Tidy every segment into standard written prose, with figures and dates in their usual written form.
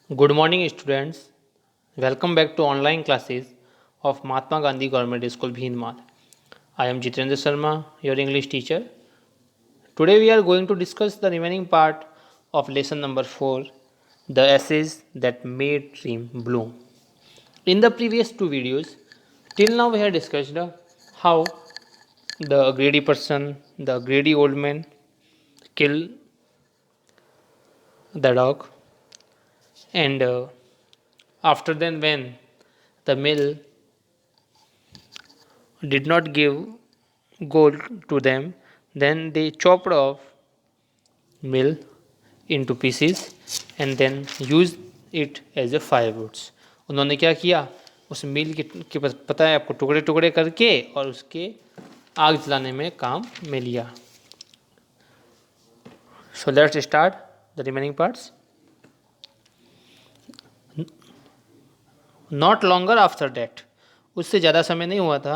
Good morning, students. Welcome back to online classes of Mahatma Gandhi Government School, Bhindmal. I am Jitendra Sharma, your English teacher. Today we are going to discuss the remaining part of lesson number 4, the essays that made dream bloom. In the previous two videos, till now we have discussed how the greedy person, the greedy old man, kill the dog, and after then when the mill did not give gold to them, then they chopped off mill into pieces and then used it as a firewoods. उन्होंने क्या किया, उस मिल के पता है आपको, टुकड़े टुकड़े करके और उसके आग जलाने में काम में लिया. So let's start the remaining parts. Not longer after that, उससे ज़्यादा समय नहीं हुआ था,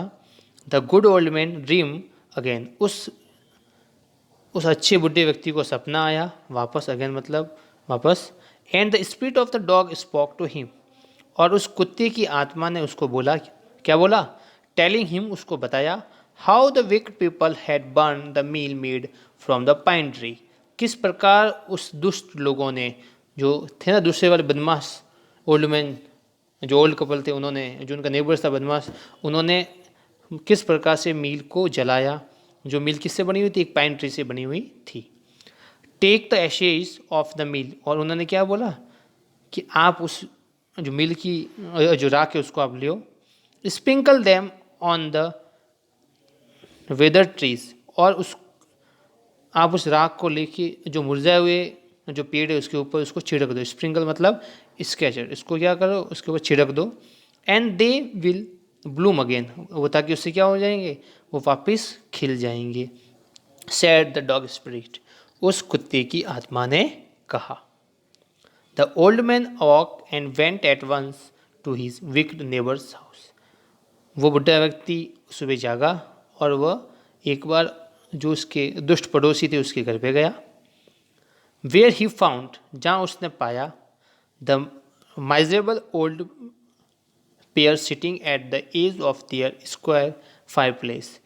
the good old man dream again, उस अच्छे बुढ़े व्यक्ति को सपना आया वापस. अगेन मतलब वापस. And the spirit of the dog spoke to him, और उस कुत्ते की आत्मा ने उसको बोला. क्या बोला? टेलिंग हिम, उसको बताया. How the wicked people had burn the mill made from the pine tree, किस प्रकार उस दुष्ट लोगों ने, जो थे ना दूसरे वाले बदमाश ओल्ड मैन, जो ओल्ड कपल थे, उन्होंने, जो उनका नेबर्स था बदमाश, उन्होंने किस प्रकार से मील को जलाया. जो मील किससे बनी हुई थी? एक पाइन ट्री से बनी हुई थी. Take the ashes of the mill, और उन्होंने क्या बोला कि आप उस जो मील की जो राख है उसको आप लियो. Sprinkle them on the withered trees, और उस आप उस राख को लेके जो मुरझाए हुए जो पेड़ है उसके ऊपर उसको छिड़क दो. स्प्रिंकल मतलब स्केचर, इसको क्या करो, उसके ऊपर छिड़क दो. And they will Bloom again, वो ताकि उससे क्या हो जाएंगे, वो वापस खिल जाएंगे. सैड द डॉग स्पिरिट, उस कुत्ते की आत्मा ने कहा. The old man walk and went at once to his wicked neighbours house, वो बुढ़ा व्यक्ति सुबह जागा और वह एक बार जो उसके दुष्ट पड़ोसी थे उसके घर पे गया. वेयर ही फाउंड, जहाँ उसने पाया, the miserable old pair sitting at the edge of their square fireplace,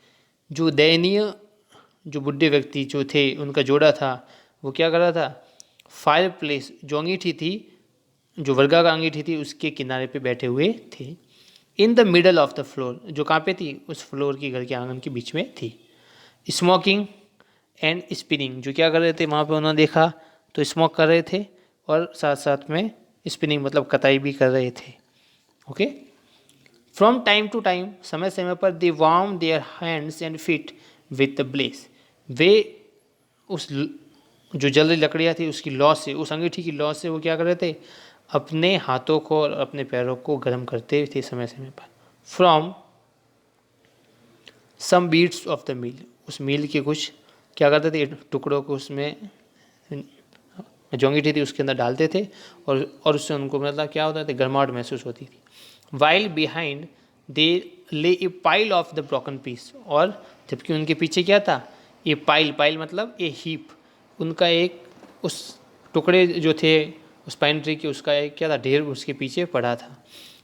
जो दयनीय जो बुढ़े व्यक्ति जो थे उनका जोड़ा था, वो क्या कर रहा था? फायर प्लेस, जो अंगीठी थी, जो वर्गा का अंगीठी थी, उसके किनारे पे बैठे हुए थे. In the middle of the floor, जो कहाँ पे थी? उस फ्लोर की घर के आंगन के बीच में थी. स्मोकिंग एंड स्पिनिंग, जो क्या कर रहे थे वहाँ पे उन्होंने देखा तो स्मोक कर रहे थे और साथ साथ में स्पिनिंग मतलब कताई भी कर रहे थे. Okay. From time to time, समय समय पर, they warm their hands and feet with the blaze, वे उस जो जल रही लकड़ियाँ थी उसकी लौ से, उस अंगीठी की लौ से वो क्या कर रहे थे? अपने हाथों को और अपने पैरों को गर्म करते थे समय समय पर. From some bits of the mill, उस मील के कुछ क्या करते थे? टुकड़ों को उसमें जो अंगीठी थी उसके अंदर डालते थे और उससे उनको मतलब क्या होता था? गर्माहट महसूस होती थी. While behind they lay a pile of the broken piece, और जबकि उनके पीछे क्या था? ए पाइल, पाइल मतलब ए हीप, उनका एक उस टुकड़े जो थे उस पाइन ट्री के, उसका एक क्या था? ढेर उसके पीछे पड़ा था.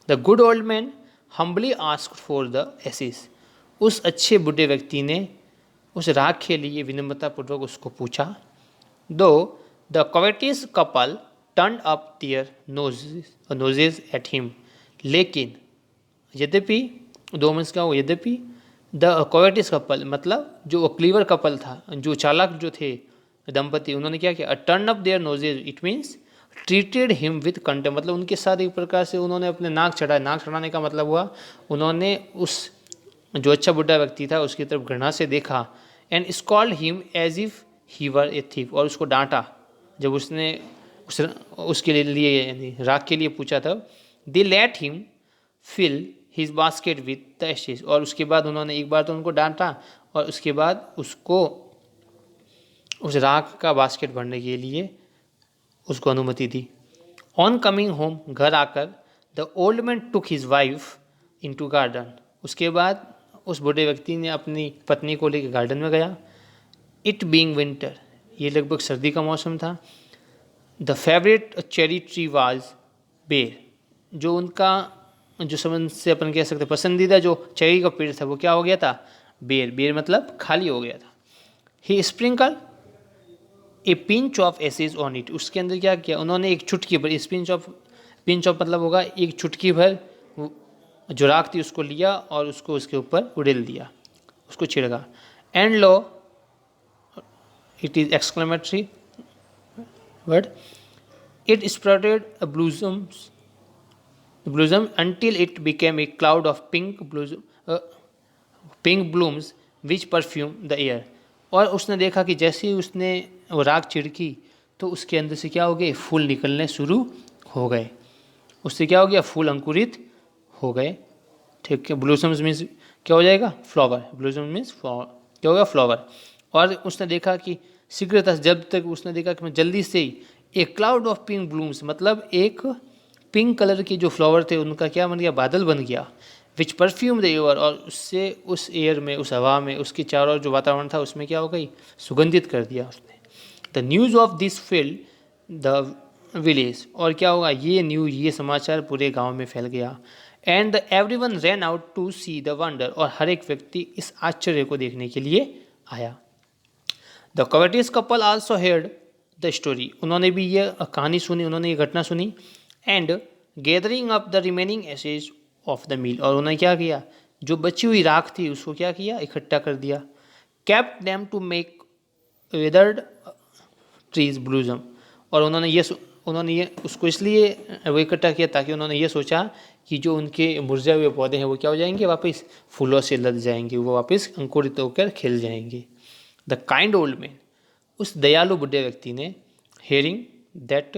The good old man humbly asked for the ashes, उस अच्छे बुढ़े व्यक्ति ने उस राख के लिए विनम्रतापूर्वक उसको पूछा. दो the covetous couple turned up their noses at him, लेकिन यद्यपि, दो मीन्स क्या हो? यद्यपि द covetous couple मतलब जो क्लीवर कपल था, जो चालाक जो थे दंपति, उन्होंने क्या किया? Turn up their noses, it means treated him with contempt, मतलब उनके साथ एक प्रकार से उन्होंने अपने नाक चढ़ाया. नाक चढ़ाने का मतलब हुआ उन्होंने उस जो अच्छा बुढ़ा व्यक्ति था उसकी तरफ घृणा से देखा. And scold him as if he were a thief, और उसको डांटा जब उसने उसके लिए यानी राख के लिए पूछा था. They let him fill his basket with the ashes, और उसके बाद उन्होंने एक बार तो उनको डांटा और उसके बाद उसको उस राख का बास्केट भरने के लिए उसको अनुमति दी. ऑन कमिंग होम, घर आकर, the old man took his wife into garden, उसके बाद उस बूढ़े व्यक्ति ने अपनी पत्नी को लेकर गार्डन में गया. इट बीइंग विंटर, ये लगभग सर्दी का मौसम था. The favourite cherry tree was बेर, जो उनका जो समझ से अपन कह सकते पसंदीदा जो चेरी का पेड़ था वो क्या हो गया था, बेर। बेर मतलब खाली हो गया था। He sprinkle a pinch of ashes on it, उसके अंदर क्या किया उन्होंने, एक चुटकी भर, इस पिंच ऑफ मतलब होगा एक चुटकी भर जो राख थी उसको लिया और उसको उसके ऊपर उड़ेल दिया, उसको छिड़का। And low, it is exclamatory word, it sprouted a blossom until it became a cloud of pink blooms which perfumed the air। और उसने देखा कि जैसे ही उसने वो राख छिड़की तो उसके अंदर से क्या हो गए, फूल निकलने शुरू हो गए। उससे क्या हो गया, फूल अंकुरित हो गए। ठीक है, ब्लूसम्स मीन्स क्या हो जाएगा, फ्लावर। ब्लूसम मीन्स क्या होगा, फ्लावर। और उसने देखा कि शीघ्रता, जब तक उसने देखा कि मैं जल्दी से ही एक क्लाउड ऑफ पिंक ब्लूम्स, मतलब एक पिंक कलर के जो फ्लावर थे उनका क्या बन गया, बादल बन गया। विच परफ्यूम द एयर, और उससे उस एयर में, उस हवा में, उसके चारों जो वातावरण था उसमें क्या हो गई, सुगंधित कर दिया उसने। The news of this filled the village, और क्या होगा, ये न्यूज़, ये समाचार पूरे गांव में फैल गया। And the everyone ran out to see the wonder, और हर एक व्यक्ति इस आश्चर्य को देखने के लिए आया। The covetous couple also heard the story, उन्होंने भी ये कहानी सुनी, उन्होंने ये घटना सुनी। And gathering up the remaining ashes of the mill, और उन्होंने क्या किया, जो बची हुई राख थी उसको क्या किया, इकट्ठा कर दिया। Kept them to make withered trees blossom, और उन्होंने ये उसको इसलिए वो इकट्ठा किया ताकि उन्होंने ये सोचा कि जो उनके मुरझाए हुए पौधे हैं वो क्या हो जाएंगे, वापस फूलों से लद जाएंगे, वो वापस अंकुरित होकर खिल जाएंगे। द काइंड ओल्ड मैन, उस दयालु बुढ़े व्यक्ति ने, हेयरिंग दैट,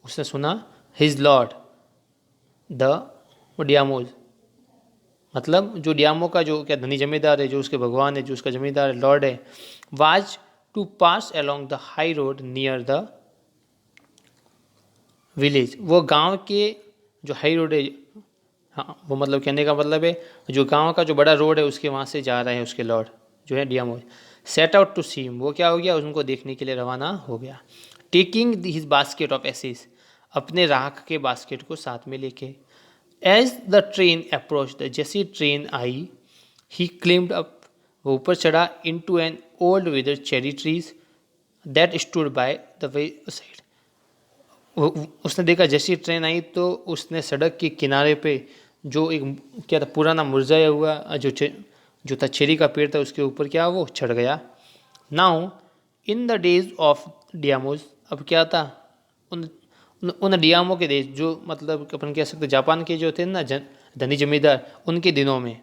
उसने सुना, हिज लॉर्ड द डियामोज, मतलब जो डियामो का जो क्या धनी जमींदार है, जो उसके भगवान है, जो उसका जमींदार है, लॉर्ड है, was to pass along the high road near the village, वो गांव के जो हाई रोड है, हाँ वो मतलब कहने का मतलब है जो गांव का जो बड़ा रोड है उसके वहाँ से जा रहे हैं उसके लॉर्ड जो है डियामोज। सेट आउट टू सीम, वो क्या हो गया, उनको देखने के लिए रवाना हो गया। Taking his basket of ashes, अपने राख के बास्केट को साथ में लेके। एज द ट्रेन अप्रोच, जैसी ट्रेन आई, ही क्लिम्ड अप, वो ऊपर चढ़ा, into an old withered cherry trees that stood by the wayside. उसने देखा जैसी ट्रेन आई तो उसने सड़क के किनारे पे जो एक क्या था, पुराना मुरझाया हुआ जो था चेरी का पेड़ था, उसके ऊपर क्या वो चढ़ गया। Now in the days of daimyos, अब क्या था, उन उन डियामो के देश, जो मतलब अपन कह सकते जापान के जो थे ना धनी जमींदार, उनके दिनों में,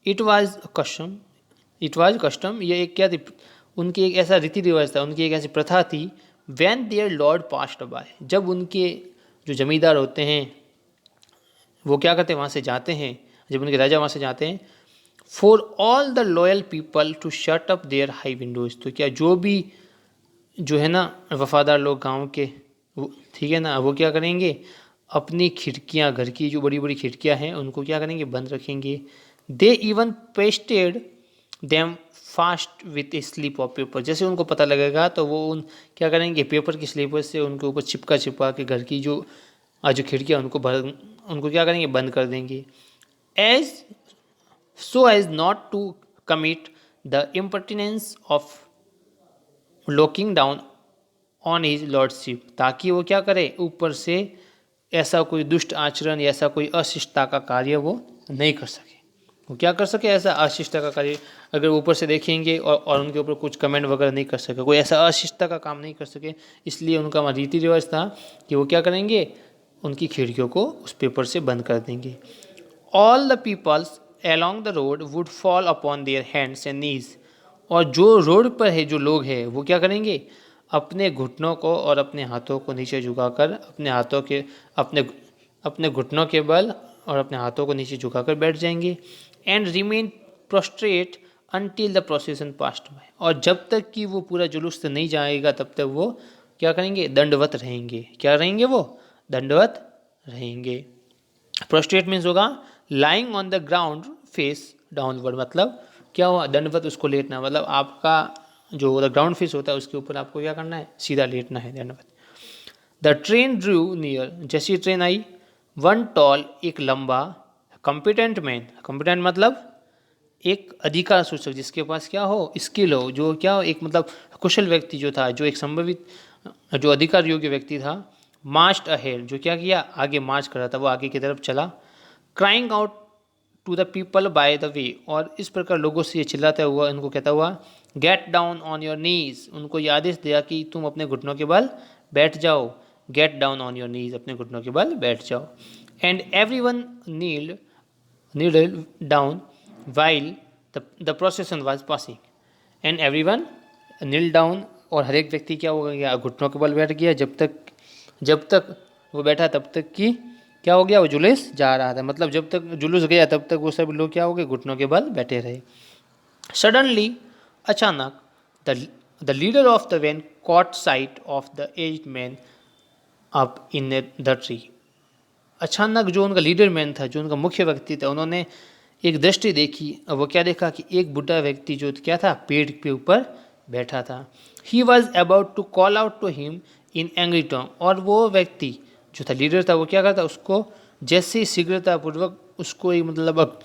इट वाज कस्टम, ये एक क्या थी, उनकी एक ऐसा रीति रिवाज था, उनकी एक ऐसी प्रथा थी, when their lord passed by, जब उनके जो जमींदार होते हैं वो क्या करते हैं, वहाँ से जाते हैं, जब उनके राजा वहाँ से जाते हैं, for all the loyal people to shut up their high windows, तो क्या जो भी जो है ना वफादार लोग गांव के, ठीक है ना, वो क्या करेंगे, अपनी खिड़कियां, घर की जो बड़ी बड़ी खिड़कियां हैं उनको क्या करेंगे, बंद रखेंगे। They even pasted them fast with A sleep of paper, जैसे उनको पता लगेगा तो वो उन क्या करेंगे, पेपर की स्लीपर से उनके ऊपर चिपका के घर की जो खिड़कियाँ उनको क्या करेंगे, बंद कर देंगे। As so as not to commit the impertinence of looking down on his lordship, ताकि वो क्या करे, ऊपर से ऐसा कोई दुष्ट आचरण या ऐसा कोई अशिष्टता का कार्य वो नहीं कर सके। वो क्या कर सके, ऐसा अशिष्टता का कार्य अगर ऊपर से देखेंगे और उनके ऊपर कुछ कमेंट वगैरह नहीं कर सके, कोई ऐसा अशिष्टता का काम नहीं कर सके, इसलिए उनका वहाँ रीति रिवाज था कि वो क्या करेंगे, उनकी खिड़कियों को उस पेपर से बंद कर देंगे। All the peoples along the road would fall upon their hands and knees, और जो रोड पर है जो लोग हैं वो क्या करेंगे, अपने घुटनों को और अपने हाथों को नीचे झुकाकर, अपने हाथों के अपने घुटनों के बल और अपने हाथों को नीचे झुकाकर बैठ जाएंगे। And remain prostrate until the procession passed by, और जब तक कि वो पूरा जुलूस नहीं जाएगा तब तक वो क्या करेंगे, दंडवत रहेंगे। क्या रहेंगे, वो दंडवत रहेंगे। प्रोस्ट्रेट मीन्स होगा lying on the ground face downward, मतलब क्या हुआ, दंडवत उसको लेटना, मतलब आपका जो ग्राउंड फेस होता है उसके ऊपर आपको क्या करना है, सीधा लेटना है, दंडवत। द ट्रेन ड्रू नियर, जैसी ट्रेन आई, वन टॉल, एक लंबा, कॉम्पिटेंट मैन, कॉम्पिटेंट मतलब एक अधिकार सूचक, जिसके पास क्या हो, स्किल हो, जो क्या हो, एक मतलब कुशल व्यक्ति जो था, जो एक संभावित जो अधिकार योग्य व्यक्ति था, मार्च्ड अहेड, जो क्या किया, आगे मार्च कर रहा था, वो आगे की तरफ चला, crying out to the people by the way, और इस प्रकार लोगों से ये चिल्लाता हुआ उनको कहता हुआ, गेट डाउन ऑन योर नीज, उनको ये आदेश दिया कि तुम अपने घुटनों के बल बैठ जाओ, get down on your knees, अपने घुटनों के बल बैठ जाओ, and everyone kneeled down while the procession was passing, and everyone kneel down, और हर एक व्यक्ति क्या हो गया, घुटनों के बल बैठ गया, जब तक वो बैठा तब तक कि क्या हो गया, वो जुलूस जा रहा था, मतलब जब तक जुलूस गया तब तक वो सब लोग क्या हो गए, घुटनों के बल बैठे रहे। सडनली, अचानक, the leader of the van caught sight of the aged man up in the tree, अचानक जो उनका लीडर मैन था, जो उनका मुख्य व्यक्ति था, उन्होंने एक दृष्टि देखी, और वो क्या देखा कि एक बुढ़ा व्यक्ति जो क्या था, पेड़ के ऊपर बैठा था। He was about to call out to him in angry tone, और वो व्यक्ति जो था, लीडर था, वो क्या करता, उसको जैसे ही शीघ्रतापूर्वक उसको ही मतलब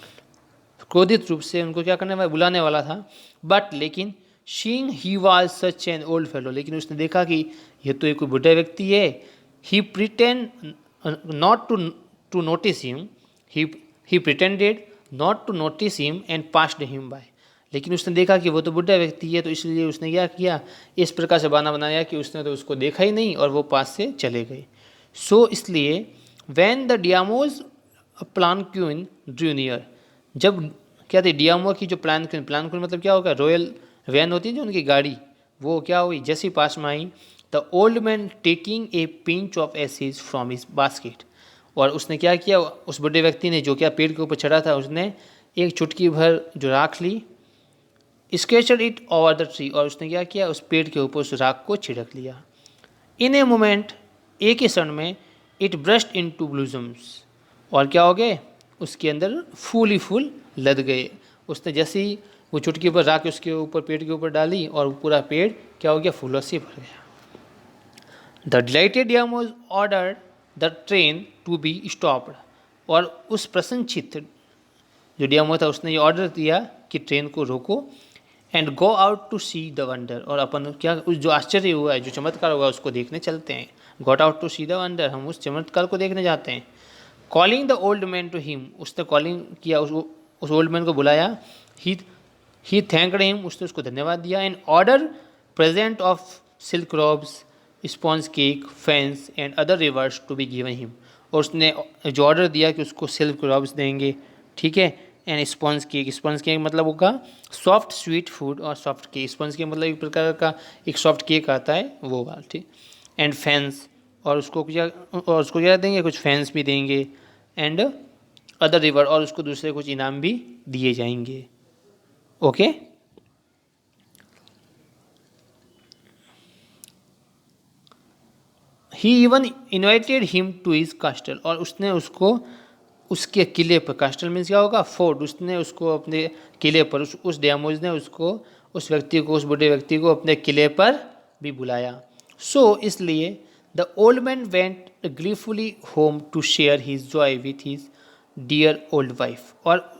क्रोधित रूप से उनको क्या करने वाला, बुलाने वाला था, बट लेकिन seeing he was such an old fellow, लेकिन उसने देखा कि यह तो एक कोई बुढ़ा व्यक्ति है, he pretend not to notice him, he pretended not to notice him and passed him by, लेकिन उसने देखा कि वो तो बुढ़ा व्यक्ति है, तो इसलिए उसने क्या किया, इस प्रकार से बहाना बनाया कि उसने तो उसको देखा ही नहीं और वो पास से चले गए। सो इसलिए when the daimyo's palanquin drew near, जब क्या थी डियामो की जो प्लान क्यून मतलब क्या होगा, रॉयल वैन होती है जो उनकी गाड़ी, वो क्या हुई, जैसी पास में आई, the old man taking a pinch of ashes from his basket, और उसने क्या किया, उस बड़े व्यक्ति ने जो क्या पेड़ के ऊपर चढ़ा था, उसने एक चुटकी भर जो राख ली, स्केचड इट ओवर द ट्री, और उसने क्या किया, उस पेड़ के ऊपर उस राख को छिड़क लिया। इन ए मोमेंट, एक ही क्षण में, इट ब्रस्ट इन टू ब्लूजम्स, और क्या हो गए, उसके अंदर फूल ही फूल लद गए। उसने जैसे ही वो चुटकी पर राख उसके ऊपर पेड़ के ऊपर डाली, और पूरा पेड़ क्या हो गया, फूलों से भर गया। द डिलाइटेड यामोज order the train to be stopped, और उस प्रसन्नचित्त जो डियामो था उसने ये ऑर्डर दिया कि ट्रेन को रोको, and go out to see the wonder, और अपन क्या उस जो आश्चर्य हुआ है, जो चमत्कार हुआ है, उसको देखने चलते हैं। Got out to see the wonder, हम उस चमत्कार को देखने जाते हैं। Calling the old man to him, उसने कॉलिंग किया, उस ओल्ड मैन को बुलाया। ही थैंक्ड हिम, उसने उसको धन्यवाद दिया। And order present of silk robes, sponge cake, fans and other rewards to be given him, और उसने जो ऑर्डर दिया कि उसको सिल्क रॉब्स देंगे, ठीक है, एंड स्पॉन्ज केक मतलब होगा सॉफ्ट स्वीट फूड, और सॉफ्ट केक, स्पॉन्ज केक मतलब एक प्रकार का एक सॉफ्ट केक आता है वो वाला, ठीक, एंड फैंस, और उसको क्या देंगे, कुछ फैंस भी देंगे, एंड अदर रिवर, और उसको दूसरे कुछ इनाम भी दिए जाएंगे। Okay, he even invited him to his castle, और उसने उसको उसके किले पर, कास्टल मीन्स क्या होगा, फोर्ट, उसने उसको अपने किले पर, उस डियामोज ने उसको, उस व्यक्ति को, उस बूढ़े व्यक्ति को अपने किले पर भी बुलाया। सो इसलिए the old man went gleefully home to share his joy with his dear old wife, और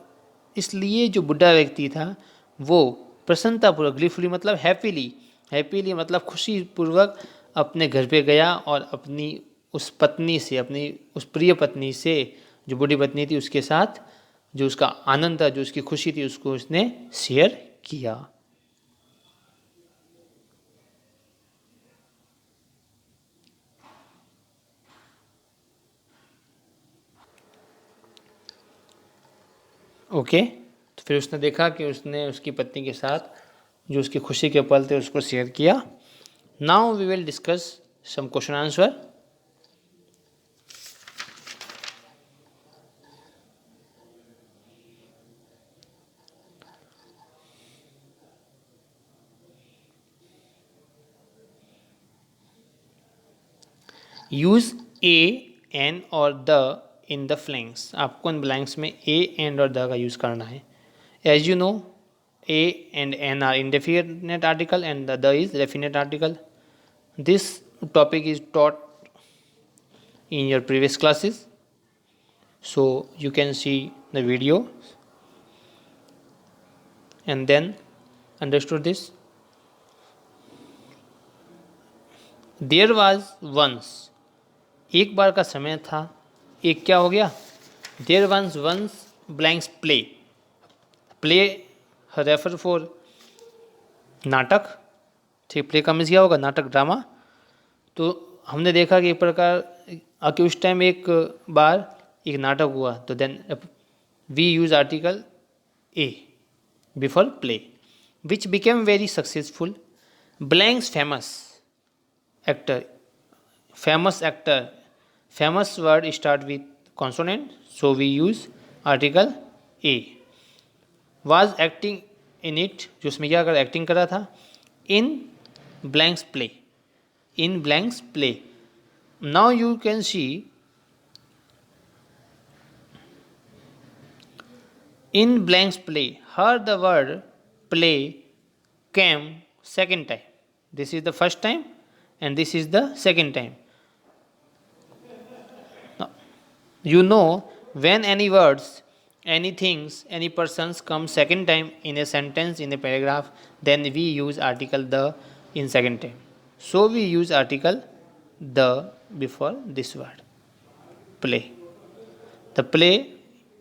इसलिए जो बुढ़ा व्यक्ति था वो प्रसन्नतापूर्वक, ग्लीफुली मतलब हैप्पीली मतलब खुशीपूर्वक अपने घर पे गया, और अपनी उस पत्नी से, अपनी उस प्रिय पत्नी से, जो बूढ़ी पत्नी थी, उसके साथ जो उसका आनंद था, जो उसकी खुशी थी, उसको उसने शेयर किया। ओके, तो फिर उसने देखा कि उसने उसकी पत्नी के साथ जो उसकी खुशी के पल थे उसको शेयर किया। Now we will discuss some question answer. Use a, an और द इन द फ्लैंक्स, आपको इन ब्लैंक्स में ए, एंड और द का यूज़ करना है। As you know, a and an are indefinite article and the is definite article. This topic is taught in your previous classes. So you can see the video and then understood this. There was once, एक बार का समय था, एक क्या हो गया, there was once blanks play, play refer for नाटक, ठीक, प्ले का मीन्स क्या होगा, नाटक, ड्रामा। तो हमने देखा कि एक प्रकार कि उस टाइम एक बार एक नाटक हुआ, तो then we use article a before play, which became very successful. Blanks actor famous actor, famous word start with consonant, so we use article a। was acting in it, जो उसमें क्या कर एक्टिंग कर रहा था, in blanks play, in blanks play। now you can see in blanks play, here the word play came second time, this is the first time and this is the second time। You know, when any words, any things, any persons come second time in a sentence, in a paragraph, then we use article the in second time. So we use article the before this word, play। The play,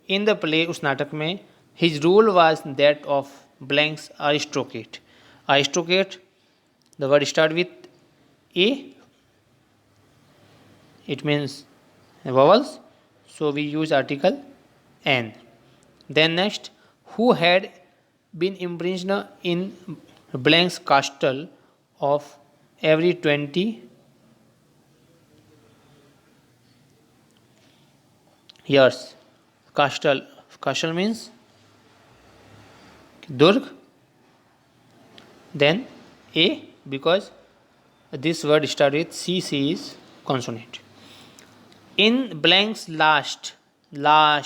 in the play उस नाटक में his role was that of blanks aristocrat। Aristocrat, the word start with a, it means vowels, so we use article an। then next, who had been imprisoned in blank's castle of every 20 years। castle means durg, then a, because this word start with c is consonant। in blanks last,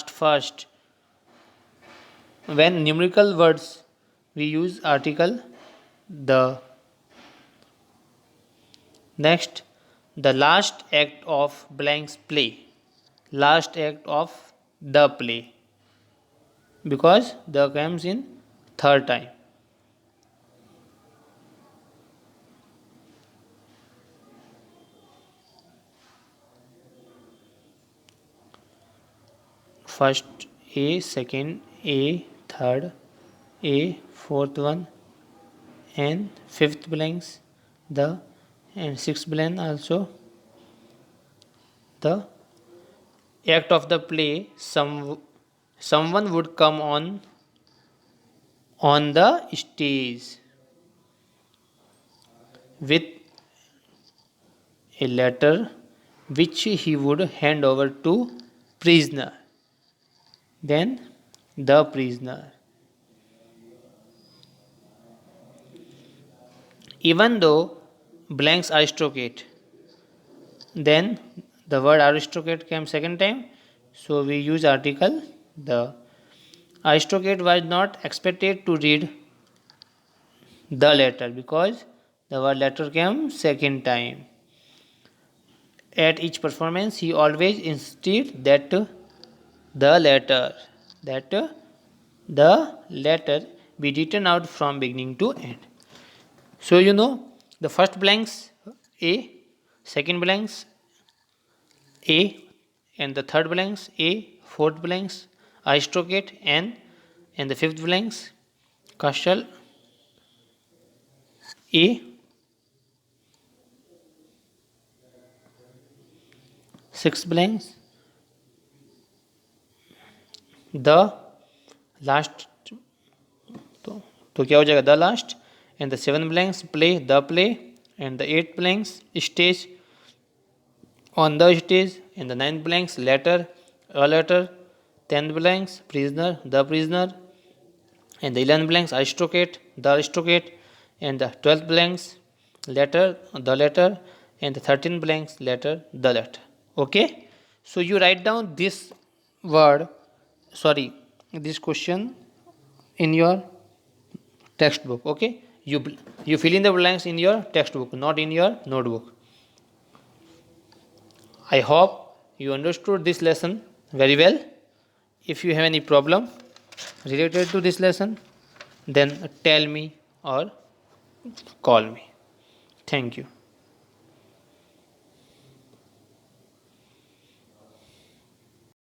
first, when numerical words we use article the। next, the last act of blanks play, last act of the play, because the comes in third time। first a, second a, third a, fourth one and fifth blanks the, and sixth blank also the act of the play। someone would come on the stage with a letter which he would hand over to prisoner, then the prisoner। even though blanks aristocrat, then the word aristocrat came second time, so we use article the। aristocrat was not expected to read the letter because the word letter came second time। at each performance he always insisted that the letter be written out from beginning to end। so you know, the first blanks a, second blanks a, and the third blanks a, fourth blanks aristocrat n, and the fifth blanks castle a, six blanks the last, तो क्या हो जाएगा the last, and the seven blanks play the play, and the eight blanks stage on the stage, and the ninth blanks letter a letter, 10th blanks prisoner the prisoner, and the 11th blanks aristocrat the aristocrat, and the 12th blanks letter the letter, and the 13th blanks letter the letter। okay, so you write down this word, sorry, this question in your textbook। okay, you fill in the blanks in your textbook, not in your notebook। I hope you understood this lesson very well. If you have any problem related to this lesson, then tell me or call me. Thank you.